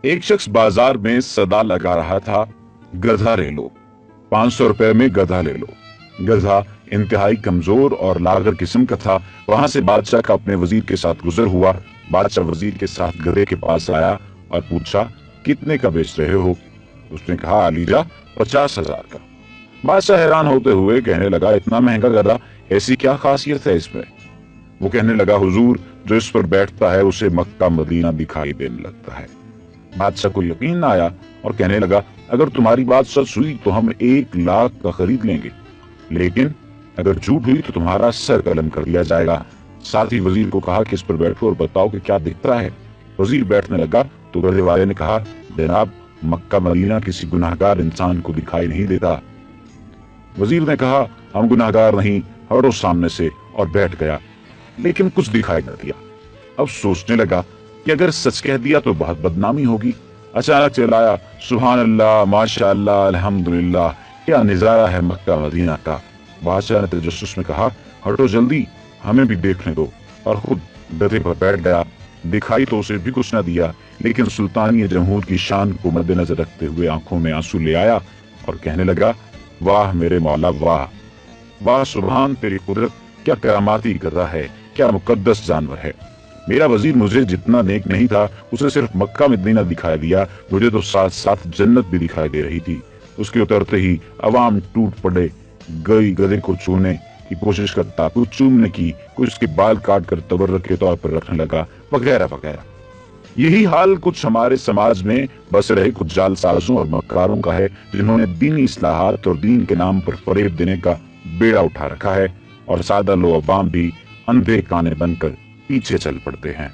एक शख्स बाजार में सदा लगा रहा था, गधा ले लो, 500 रुपए में गधा ले लो। गधा इंतहाई कमजोर और लागर किस्म का था। वहां से बादशाह का अपने वजीर के साथ गुजर हुआ। बादशाह वजीर के साथ गधे के पास आया और पूछा, कितने का बेच रहे हो? उसने कहा, अलीजा 50,000 का। बादशाह हैरान होते हुए कहने लगा, इतना महंगा गधा, ऐसी क्या खासियत है इसमें? वो कहने लगा, हुजूर, जो इस पर बैठता है उसे मक्का मदीना दिखाई देने लगता है। बादशाह को यकीन न आया और कहने लगा, अगर तुम्हारी बात सच हुई तो हम 1 लाख का खरीद लेंगे, लेकिन अगर झूठ हुई तो तुम्हारा सर कलम कर दिया जाएगा। साथ ही वजीर को कहा कि इस पर बैठो और बताओ कि क्या दिखता है। वजीर बैठने लगा तो गधे वाले ने कहा, जनाब, मक्का मदीना किसी गुनाहगार इंसान को दिखाई नहीं देता। वजीर ने कहा, हम गुनाहगार नहीं, हटो सामने से, और बैठ गया। लेकिन कुछ दिखाई न दिया। अब सोचने लगा कि अगर सच कह दिया तो बहुत बदनामी होगी। अचानक चिल्लाया, सुभान अल्लाह, माशाअल्लाह, अल्हम्दुलिल्लाह, क्या नजारा है मक्का मदीना का। बादशाह ने तजस्सुस में कहा, हटो जल्दी, हमें भी देखने दो, और खुद गधे पर बैठ गया। दिखाई तो उसे भी कुछ न दिया, लेकिन सुल्तानी जमहूर की शान को मद्देनजर रखते हुए आंखों में आंसू ले आया और कहने लगा, वाह मेरे मौला, वाह वाह, सुभान तेरी कुदरत, क्या करामाती गधा है, क्या मुकद्दस जानवर है। मेरा वजीर मुझे जितना नेक नहीं था, उसे सिर्फ मक्का मदीना दिखाई दिया, मुझे तो साथ साथ जन्नत भी दिखाई दे रही थी। उसके उतरते ही अवाम टूट पड़े, गई गधे को छूने की कोशिश करता, कुछ चूमने की, कुछ उसके बाल काट कर तबर्रुक के तौर पर रखने लगा, वगैरह वगैरह। यही हाल कुछ हमारे समाज में बस रहे कुछ जालसाजों और मक्कारों का है, जिन्होंने दीनी इस्लाहात और दीन के नाम पर फरेब देने का बेड़ा उठा रखा है, और सादा लो अवाम भी अंधे काने बनकर पीछे चल पड़ते हैं।